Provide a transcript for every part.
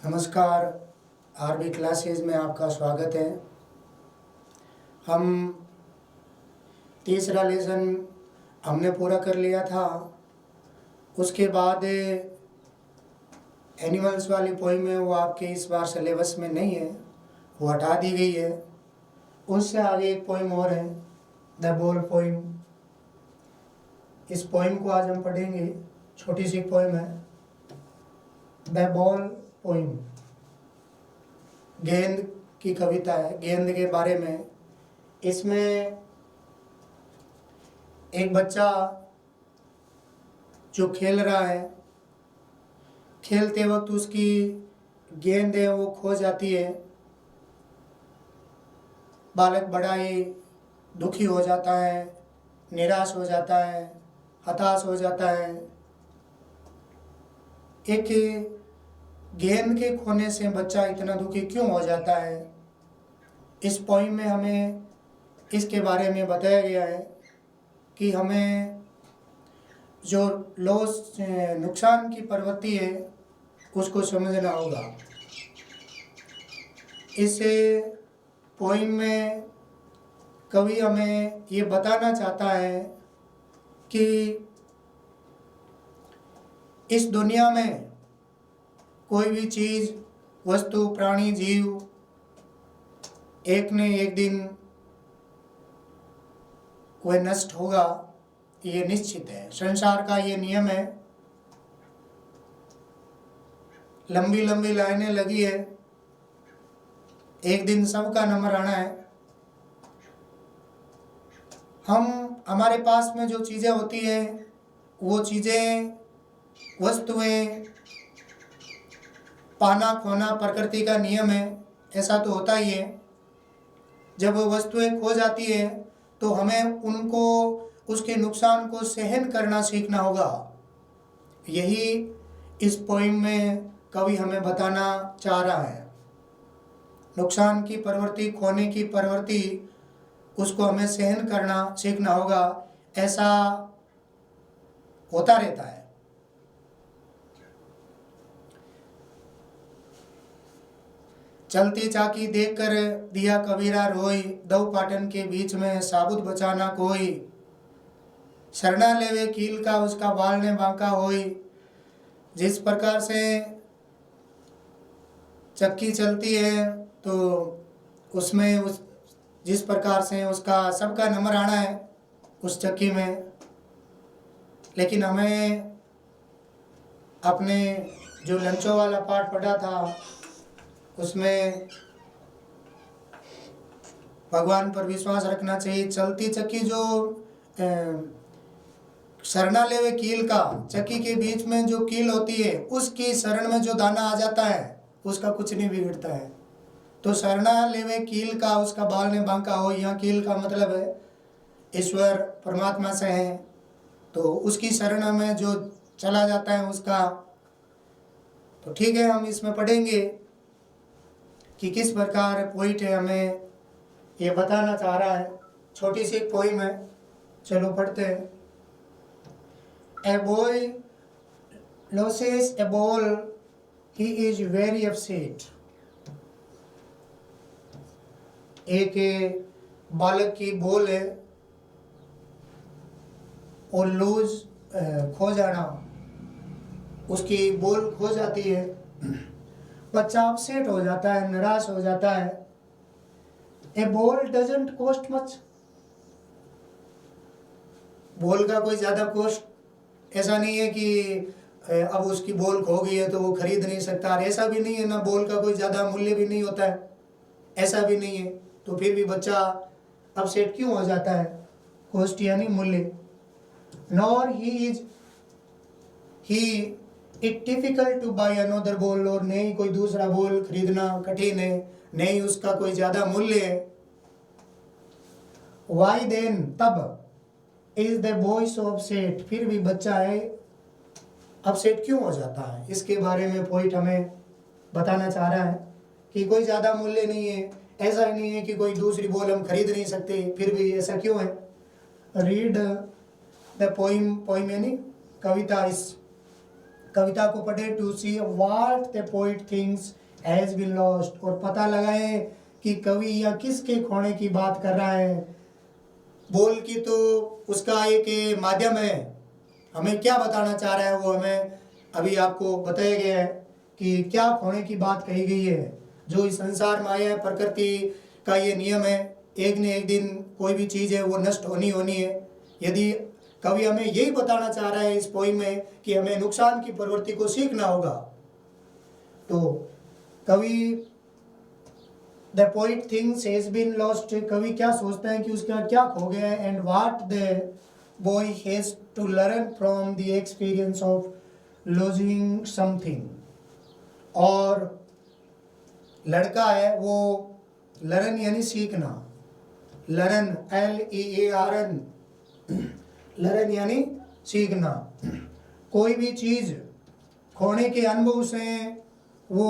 नमस्कार। RB classes में आपका स्वागत है। हम तीसरा लेसन हमने पूरा कर लिया था। उसके बाद एनिमल्स वाली पोइम है, वो आपके इस बार सिलेबस में नहीं है, वो हटा दी गई है। उससे आगे एक पोइम और है, द बॉल पोइम। इस पोइम को आज हम पढ़ेंगे। छोटी सी पोइम है, द बॉल पोइम। गेंद की कविता है, गेंद के बारे में। इसमें एक बच्चा जो खेल रहा है, खेलते वक्त उसकी गेंद है वो खो जाती है। बालक बड़ा ही दुखी हो जाता है, निराश हो जाता है, हताश हो जाता है। एक गेंद के खोने से बच्चा इतना दुखी क्यों हो जाता है, इस पोइम में हमें इसके बारे में बताया गया है कि हमें जो लॉस नुकसान की प्रवृत्ति है उसको समझना होगा। इस पोइम में कवि हमें ये बताना चाहता है कि इस दुनिया में कोई भी चीज़, वस्तु, प्राणी, जीव एक न एक दिन वह नष्ट होगा, ये निश्चित है। संसार का ये नियम है। लंबी लंबी लाइनें लगी है, एक दिन सबका नंबर आना है। हमारे पास में जो चीज़ें होती हैं, वो चीज़ें, वस्तुएं, पाना खोना प्रकृति का नियम है, ऐसा तो होता ही है। जब वो वस्तुएं खो जाती है तो हमें उनको, उसके नुकसान को सहन करना सीखना होगा। यही इस पोइम में कवि हमें बताना चाह रहा है। नुकसान की प्रवृत्ति, खोने की प्रवृत्ति, उसको हमें सहन करना सीखना होगा। ऐसा होता रहता है। चलती चाकी देखकर दिया कबीरा रोई, दो पाटन के बीच में साबुत बचाना कोई। शरणा लेवे कील का उसका बाल ने बांका होई। जिस प्रकार से चक्की चलती है तो उसमें जिस प्रकार से उसका सबका नंबर आना है उस चक्की में। लेकिन हमें अपने जो लंचों वाला पाठ पढ़ा था उसमें भगवान पर विश्वास रखना चाहिए। चलती चक्की जो शरणा लेवे कील का, चक्की के बीच में जो कील होती है उसकी शरण में जो दाना आ जाता है उसका कुछ नहीं बिगड़ता है। तो शरणा लेवे कील का उसका बाल ने बांका हो, यहाँ कील का मतलब है ईश्वर परमात्मा से है, तो उसकी शरण में जो चला जाता है उसका। तो ठीक है, हम इसमें पढ़ेंगे कि किस प्रकार पोइट है हमें ये बताना चाह रहा है। छोटी सी पोइम है, चलो पढ़ते हैं। A boy loses a ball, he is very upset. एक बालक की बॉल है और लूज, खो जाना, उसकी बॉल खो जाती है। बच्चा अपसेट हो जाता है, निराश हो जाता है। A ball doesn't cost much. Ball का कोई ज़्यादा कॉस्ट, ऐसा नहीं है कि अब उसकी बॉल खो गई है तो वो खरीद नहीं सकता, ऐसा भी नहीं है ना। बॉल का कोई ज़्यादा मूल्य भी नहीं होता है, ऐसा भी नहीं है। तो फिर भी बच्चा अपसेट क्यों हो जाता है? कॉस्ट यानी मूल्य। Nor he it difficult to buy another ball, और नहीं कोई दूसरा बॉल खरीदना कठिन है, नहीं उसका कोई ज़्यादा मूल्य है। वाई देन, तब is the boy so upset, फिर भी बच्चा है अपसेट क्यों हो जाता है? इसके बारे में पोइट हमें बताना चाह रहा है कि कोई ज़्यादा मूल्य नहीं है, ऐसा ही नहीं है कि कोई दूसरी बॉल हम खरीद नहीं सकते, फिर भी ऐसा क्यों है? रीड द पोइम, पोइम यानी कविता। इस कविता को पढ़े to see what the poet thinks has been lost, और पता लगाए कि कवि या किसके खोने की बात कर रहा है। बोल की तो उसका एक माध्यम है, हमें क्या बताना चाह रहा है वो हमें अभी आपको बताया गया है कि क्या खोने की बात कही गई है। जो इस संसार में आया है, प्रकृति का ये नियम है, एक न एक दिन कोई भी चीज़ है वो नष्ट होनी है। यदि कवि हमें यही बताना चाह रहा है इस पोइम में कि हमें नुकसान की प्रवृत्ति को सीखना होगा, तो कवि the poet thinks has been lost, कवि क्या सोचता है कि उसका क्या खो गया है। And what the boy has to learn from the experience of losing something, और लड़का है वो लर्न यानी सीखना, लर्न LEARN, लर्न यानी सीखना। कोई भी चीज़ खोने के अनुभव से वो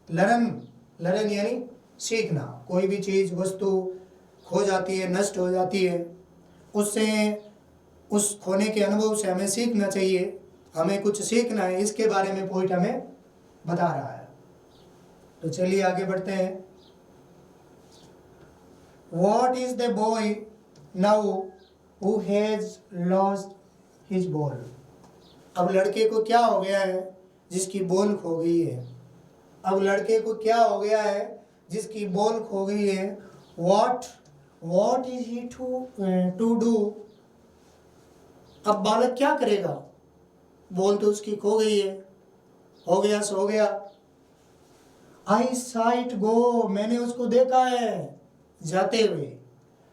लर्न यानी सीखना। कोई भी चीज़ वस्तु खो जाती है, नष्ट हो जाती है, उससे उस खोने के अनुभव से हमें सीखना चाहिए, हमें कुछ सीखना है, इसके बारे में पोइट हमें बता रहा है। तो चलिए आगे बढ़ते हैं। What is the boy now who has lost his ball? अब लड़के को क्या हो गया है जिसकी बॉल खो गई है। अब लड़के को क्या हो गया है जिसकी बॉल खो गई है। What is he to do? अब बालक क्या करेगा, बॉल तो उसकी खो गई है, हो गया सो हो गया। I saw it go, मैंने उसको देखा है जाते हुए।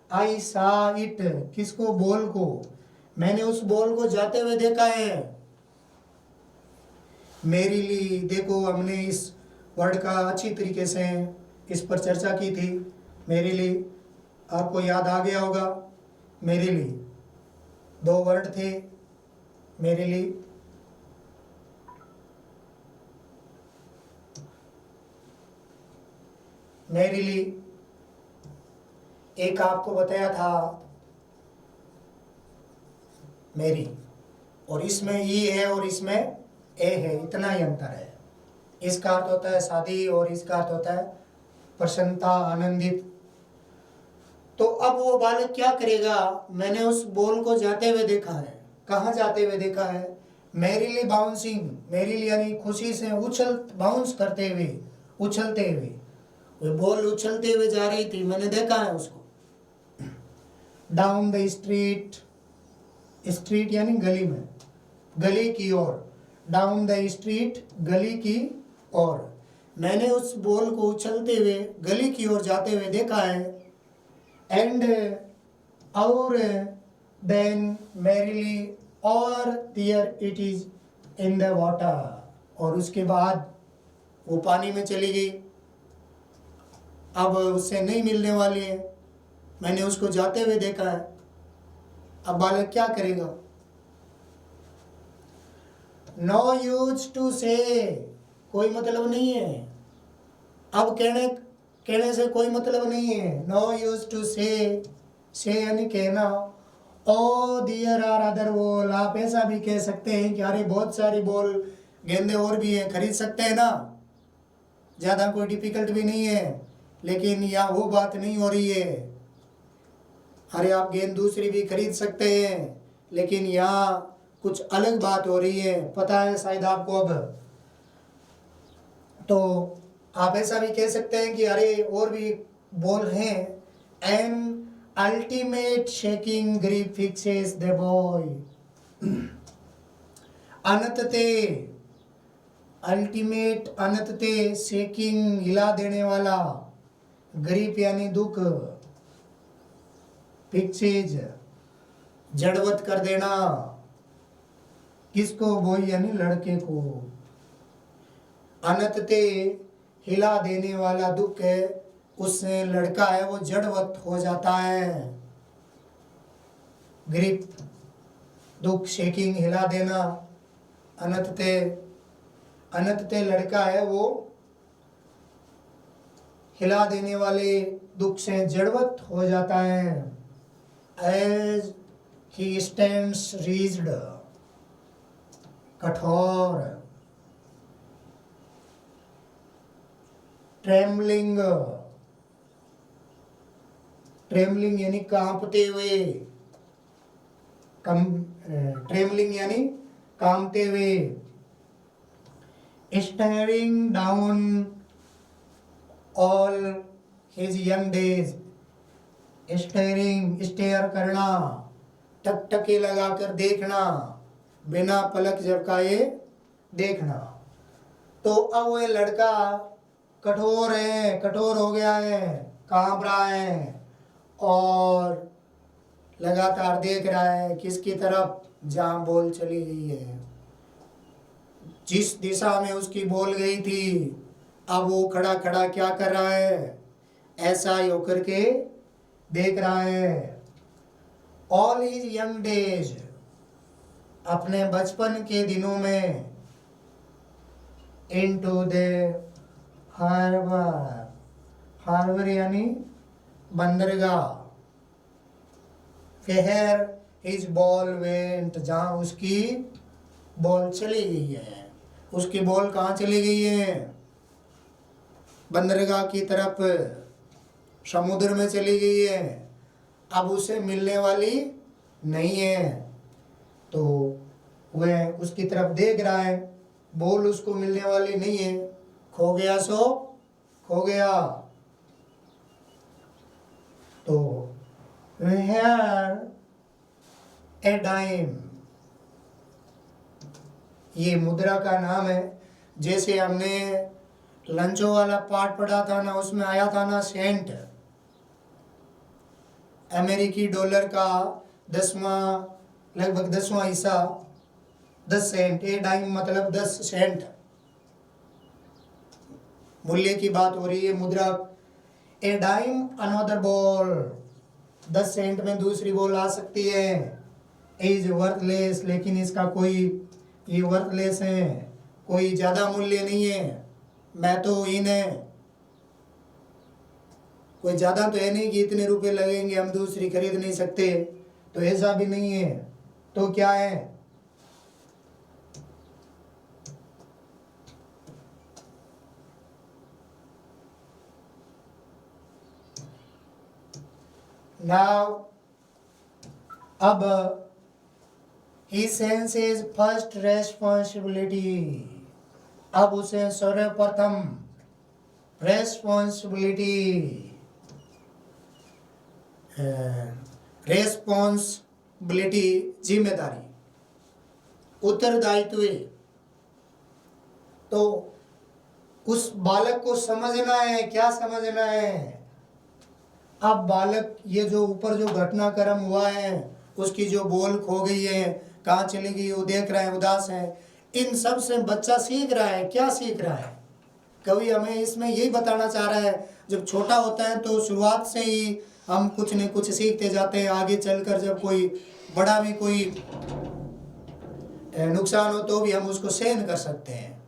I saw it, किसको, बॉल को, मैंने उस बॉल को जाते हुए देखा है। मेरी ली, देखो हमने इस वर्ड का अच्छी तरीके से इस पर चर्चा की थी। मेरे लिए आपको याद आ गया होगा। मेरे लिए दो वर्ड थे, मेरे लिए मेरे लिए एक आपको बताया था मेरी, और इसमें ई है और इसमें ए है, इतना ही अंतर है। इसका अर्थ होता है शादी और इसका अर्थ होता है प्रसन्नता, आनंदित। तो अब वो बालक क्या करेगा, मैंने उस बॉल को जाते हुए देखा है। कहाँ जाते हुए देखा है, मैरीली बाउंसिंग, मैरीली यानी खुशी से बाउंस करते हुए, उछलते हुए। वो बॉल उछलते हुए जा रही थी, मैंने देखा है उसको। डाउन द स्ट्रीट, स्ट्रीट यानी गली में, गली की ओर। डाउन द स्ट्रीट, गली की ओर। मैंने उस बॉल को उछलते हुए गली की ओर जाते हुए देखा है। एंड और देन मैरीली और there it is in the water, और उसके बाद वो पानी में चली गई। अब उससे नहीं मिलने वाली है, मैंने उसको जाते हुए देखा है। अब बालक क्या करेगा। नो यूज टू से, कोई मतलब नहीं है। अब कहने से कोई मतलब नहीं है। नो यूज टू से यानी कहना। Oh there are other ball, आप ऐसा भी कह सकते हैं कि अरे बहुत सारी बॉल, गेंदे और भी हैं, खरीद सकते हैं ना, ज़्यादा कोई डिफिकल्ट भी नहीं है। लेकिन यहाँ वो बात नहीं हो रही है। अरे आप गेंद दूसरी भी खरीद सकते हैं, लेकिन यहाँ कुछ अलग बात हो रही है, पता है शायद आपको। अब तो आप ऐसा भी कह सकते हैं कि अरे और भी बॉल हैं। An ultimate shaking grip fixes the boy, अनंतते, अल्टीमेट अनंतते, शेकिंग हिला देने वाला, ग्रिप यानी दुख, फिक्सेज जड़वत कर देना, किसको, बॉय यानी लड़के को। अनंतते हिला देने वाला दुख है, उससे लड़का है वो जड़वत हो जाता है। ग्रिप दुख, शेकिंग हिला देना, अनंतते, अनंतते लड़का है वो हिला देने वाले दुख से जड़वत हो जाता है। एज ही स्टैंड्स रीज्ड, कठोर, ट्रेमलिंग, ट्रेमलिंग यानी कांपते हुए, ट्रेमलिंग यानी कांपते हुए, staring down all his young days, staring stare करना, टकटके लगाकर देखना, बिना पलक झपकाए देखना। तो अब वह लड़का कठोर है, कठोर हो गया है, कांप रहा है और लगातार देख रहा है किसकी तरफ, जहां बॉल चली गई है, जिस दिशा में उसकी बॉल गई थी। अब वो खड़ा खड़ा क्या कर रहा है, ऐसा ही होकर के देख रहा है। ऑल हिज यंग डेज, अपने बचपन के दिनों में, इनटू द हार्बर, हार्बर यानी बंदरगाह, वेयर हिज बॉल वेंट, जहां उसकी बॉल चली गई है। उसकी बॉल कहाँ चली गई है, बंदरगाह की तरफ, समुद्र में चली गई है, अब उसे मिलने वाली नहीं है। तो वह उसकी तरफ देख रहा है, बॉल उसको मिलने वाली नहीं है, खो गया सो खो गया। तो वेयर ए डाइम, ये मुद्रा का नाम है। जैसे हमने लंचो वाला पार्ट पढ़ा था ना, उसमें आया था ना सेंट, अमेरिकी डॉलर का 10वां, लगभग 10वां हिस्सा 10 सेंट, ए डाइम मतलब 10 सेंट, मूल्य की बात हो रही है, मुद्रा। ए डाइम अनदर बॉल, 10 सेंट में दूसरी बॉल आ सकती है। इज वर्थलेस, लेकिन इसका कोई, ये वर्थलेस है, कोई ज़्यादा मूल्य नहीं है। मैं तो इन्हें कोई ज़्यादा तो है नहीं कि इतने रुपए लगेंगे हम दूसरी खरीद नहीं सकते, तो ऐसा भी नहीं है। तो क्या है, नाउ अब he senses first responsibility, अब उसे सर्वप्रथम रेस्पॉन्सिबिलिटी, रेस्पॉन्सिबिलिटी जिम्मेदारी, उत्तरदायित्व, तो उस बालक को समझना है। क्या समझना है, अब बालक ये जो ऊपर जो घटनाक्रम हुआ है, उसकी जो बॉल खो गई है, कहाँ चली गई, वो देख रहा है, उदास है, इन सब से बच्चा सीख रहा है। क्या सीख रहा है, कवि हमें इसमें यही बताना चाह रहा है, जब छोटा होता है तो शुरुआत से ही हम कुछ न कुछ सीखते जाते हैं, आगे चलकर जब कोई बड़ा भी कोई नुकसान हो तो भी हम उसको सहन कर सकते हैं,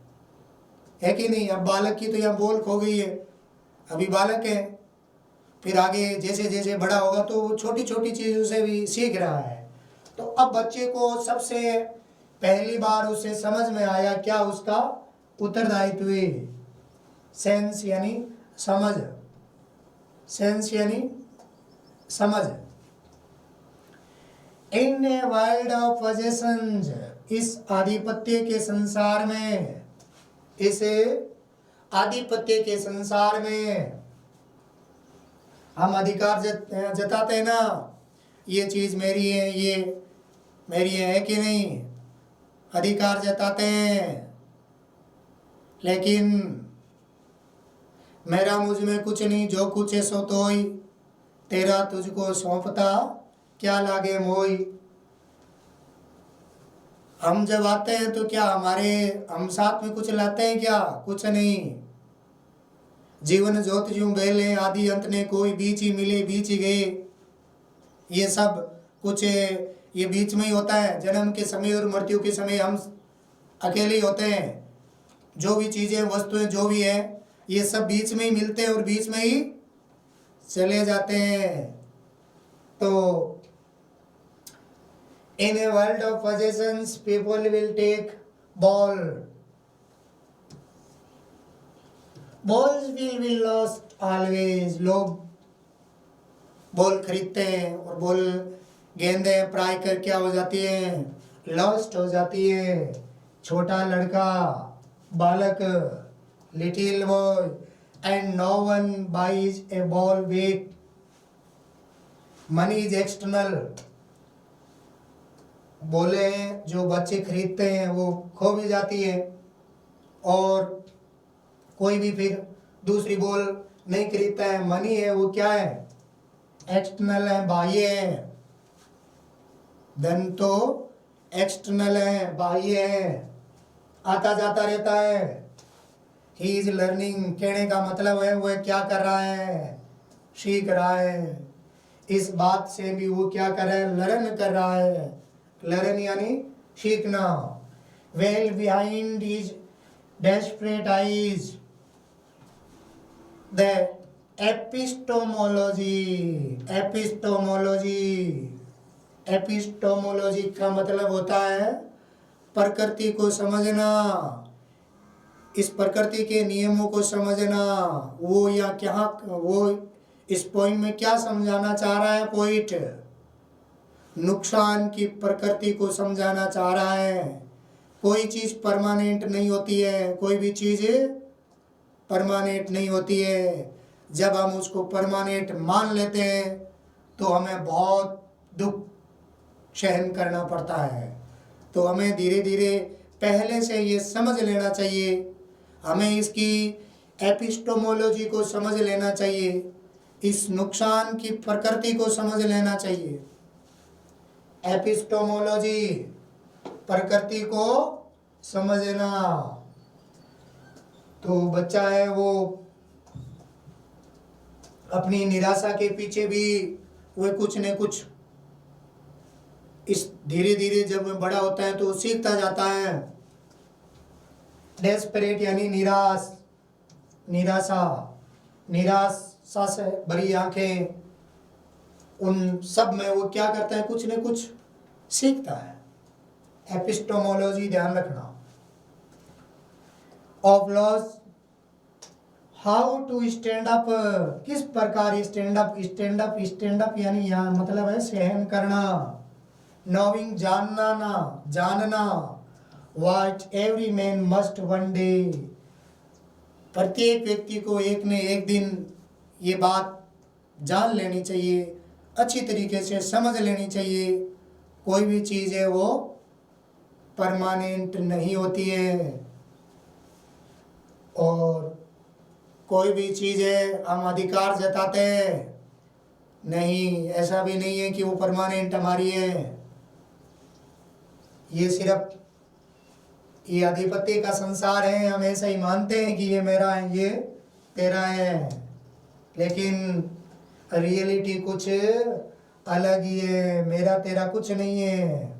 है कि नहीं। अब बालक की तो यहाँ बॉल खो गई है, अभी बालक है, फिर आगे जैसे जैसे बड़ा होगा तो छोटी छोटी चीज़ों से भी सीख रहा है। तो अब बच्चे को सबसे पहली बार उसे समझ में आया क्या, उसका उत्तरदायित्व, सेंस यानी समझ, सेंस यानी समझ। इन ए वर्ल्ड ऑफ पोजेशंस, इस आधिपत्य के संसार में, इस आधिपत्य के संसार में, हम अधिकार जताते हैं ना, ये चीज़ मेरी है, ये मेरी है कि नहीं, अधिकार जताते हैं, लेकिन मेरा मुझ में कुछ नहीं, जो कुछ है सो तोई, तेरा तुझको सौंपता क्या लागे मोई। हम जब आते हैं तो क्या हम साथ में कुछ लाते हैं क्या, कुछ नहीं। जीवन ज्योत ज्यों बेले, आदि अंत ने कोई, बीच ही मिले बीच ही गए, ये सब कुछ ये बीच में ही होता है। जन्म के समय और मृत्यु के समय हम अकेले ही होते हैं। जो भी चीज़ें, वस्तुएं जो भी है, ये सब बीच में ही मिलते हैं और बीच में ही चले जाते हैं। तो in a world of possessions people will take ball, balls will be lost always. लोग बॉल खरीदते हैं और बॉल गेंदें प्राय कर क्या हो जाती है, लॉस्ट हो जाती है। छोटा लड़का, बालक, little boy, and no one buys a ball with money is external. बोले जो बच्चे खरीदते हैं वो खो भी जाती है, और कोई भी फिर दूसरी बॉल नहीं खरीदता है। मनी है वो क्या है, एक्सटर्नल है, बाह्य है। धन तो एक्सटर्नल है, बाह्य है, आता जाता रहता है। ही इज लर्निंग, कहने का मतलब है वह क्या कर रहा है, सीख रहा है। इस बात से भी वो क्या कर रहा है, लर्न कर रहा है। लर्न यानी सीखना। Well behind is desperate eyes the epistemology. Epistemology, epistemology का मतलब होता है प्रकृति को समझना, इस प्रकृति के नियमों को समझना। वो या क्या, वो इस पॉइंट में क्या समझाना चाह रहा है, पोइट नुकसान की प्रकृति को समझाना चाह रहा है। कोई चीज़ परमानेंट नहीं होती है, कोई भी चीज़ परमानेंट नहीं होती है। जब हम उसको परमानेंट मान लेते हैं तो हमें बहुत दुख सहन करना पड़ता है। तो हमें धीरे धीरे पहले से ये समझ लेना चाहिए, हमें इसकी एपिस्टोमोलॉजी को समझ लेना चाहिए, इस नुकसान की प्रकृति को समझ लेना चाहिए। एपिस्टोमोलॉजी, प्रकृति को समझना। तो बच्चा है वो अपनी निराशा के पीछे भी वह कुछ न कुछ, इस धीरे धीरे जब वह बड़ा होता है तो सीखता जाता है। डेस्परेट यानी निराश, निराशा, निराशा से भरी आंखें, उन सब में वो क्या करता है, कुछ न कुछ सीखता है। एपिस्टोमोलॉजी ध्यान रखना। Of loss, how to stand up, किस प्रकार stand up, stand up, stand up यानी यहाँ मतलब है सहन करना। नोविंग, जानना ना, जानना। What every man must one day, प्रत्येक व्यक्ति को एक न एक दिन ये बात जान लेनी चाहिए, अच्छी तरीके से समझ लेनी चाहिए। कोई भी चीज़ है वो परमानेंट नहीं होती है, और कोई भी चीज़ है हम अधिकार जताते हैं, नहीं, ऐसा भी नहीं है कि वो परमानेंट हमारी है। ये सिर्फ ये आधिपत्य का संसार है, हम ऐसा ही मानते हैं कि ये मेरा है, ये तेरा है, लेकिन रियलिटी कुछ अलग ही है। मेरा तेरा कुछ नहीं है।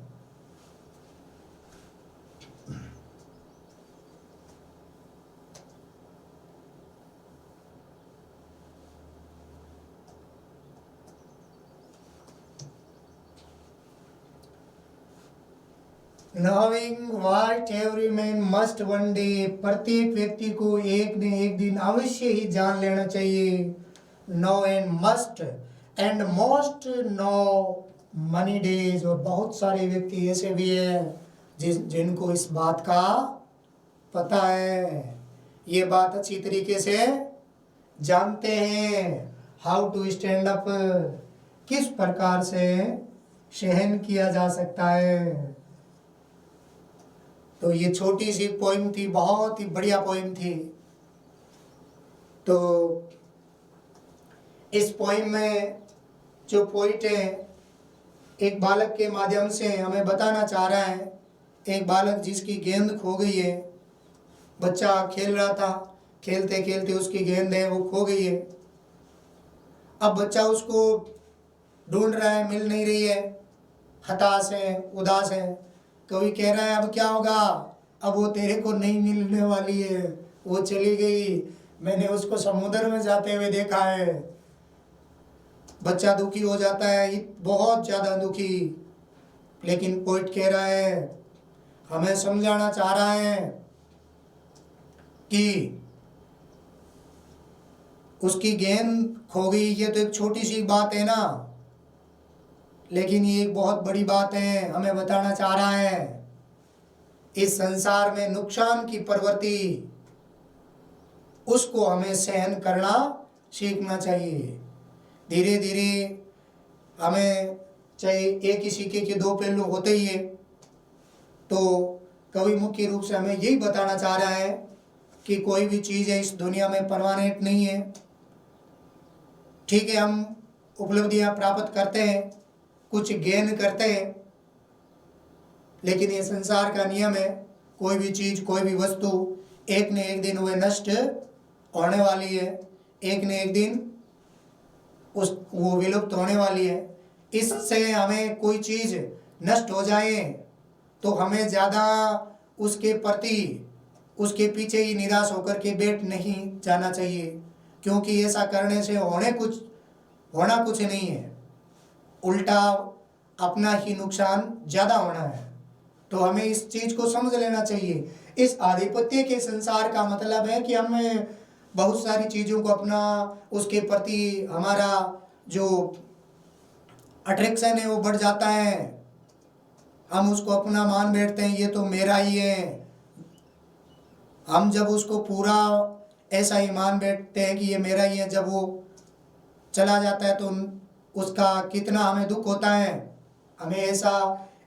Knowing what every man must one day, प्रत्येक व्यक्ति को एक न एक दिन अवश्य ही जान लेना चाहिए। No and must and most no money days, और बहुत सारे व्यक्ति ऐसे भी हैं जिनको इस बात का पता है, ये बात अच्छी तरीके से जानते हैं। हाउ टू स्टैंड अप, किस प्रकार से सहन किया जा सकता है। तो ये छोटी सी पोइम थी, बहुत ही बढ़िया पोइम थी। तो इस पोइम में जो पोइट है एक बालक के माध्यम से हमें बताना चाह रहा है। एक बालक जिसकी गेंद खो गई है, बच्चा खेल रहा था, खेलते खेलते उसकी गेंद है वो खो गई है। अब बच्चा उसको ढूंढ रहा है, मिल नहीं रही है, हताश है, उदास है। कोई कह रहा है अब क्या होगा, अब वो तेरे को नहीं मिलने वाली है, वो चली गई, मैंने उसको समुद्र में जाते हुए देखा है। बच्चा दुखी हो जाता है, बहुत ज़्यादा दुखी। लेकिन पोइट कह रहा है हमें समझाना चाह रहा है कि उसकी गेंद खो गई, ये तो एक छोटी सी बात है ना, लेकिन ये एक बहुत बड़ी बात है। हमें बताना चाह रहा है इस संसार में नुकसान की प्रवृत्ति, उसको हमें सहन करना सीखना चाहिए। धीरे धीरे हमें, चाहे एक ही सिक्के के दो पहलू होते ही है, तो कवि मुख्य रूप से हमें यही बताना चाह रहा है कि कोई भी चीज़ है इस दुनिया में परमानेंट नहीं है। ठीक है, हम उपलब्धियां प्राप्त करते हैं, कुछ गेन करते हैं, लेकिन ये संसार का नियम है, कोई भी चीज़, कोई भी वस्तु एक न एक दिन वह नष्ट होने वाली है, एक न एक दिन वो विलुप्त होने वाली है। इससे हमें कोई चीज़ नष्ट हो जाए तो हमें ज़्यादा उसके प्रति, उसके पीछे ही निराश होकर के बैठ नहीं जाना चाहिए, क्योंकि ऐसा करने से होना कुछ नहीं है, उल्टा अपना ही नुकसान ज़्यादा होना है। तो हमें इस चीज़ को समझ लेना चाहिए। इस आधिपत्य के संसार का मतलब है कि हमें बहुत सारी चीज़ों को अपना, उसके प्रति हमारा जो अट्रैक्शन है वो बढ़ जाता है। हम उसको अपना मान बैठते हैं, ये तो मेरा ही है। हम जब उसको पूरा ऐसा ही मान बैठते हैं कि ये मेरा ही है, जब वो चला जाता है तो उसका कितना हमें दुख होता है। हमें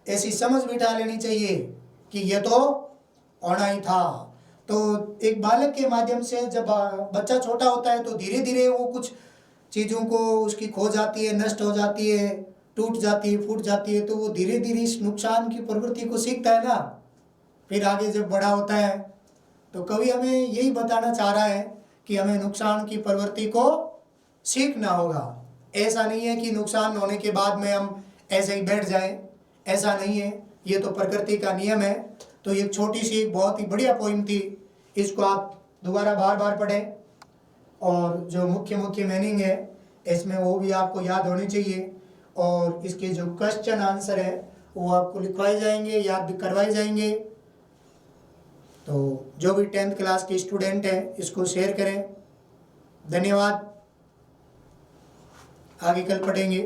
ऐसी समझ बिठा लेनी चाहिए कि ये तो होना ही था। तो एक बालक के माध्यम से, जब बच्चा छोटा होता है तो धीरे धीरे वो कुछ चीज़ों को उसकी खो जाती है, नष्ट हो जाती है, टूट जाती है, फूट जाती है, तो वो धीरे धीरे इस नुकसान की प्रवृत्ति को सीखता है ना। फिर आगे जब बड़ा होता है तो कवि हमें यही बताना चाह रहा है कि हमें नुकसान की प्रवृत्ति को सीखना होगा। ऐसा नहीं है कि नुकसान होने के बाद में हम ऐसे ही बैठ जाएं, ऐसा नहीं है, ये तो प्रकृति का नियम है। तो ये छोटी सी एक बहुत ही बढ़िया पोइम थी, इसको आप दोबारा बार बार पढ़ें, और जो मुख्य मीनिंग है इसमें वो भी आपको याद होनी चाहिए, और इसके जो क्वेश्चन आंसर है वो आपको लिखवाए जाएंगे, याद भी करवाए जाएंगे। तो जो भी 10th क्लास के स्टूडेंट हैं इसको शेयर करें। धन्यवाद। आगे कल पढ़ेंगे।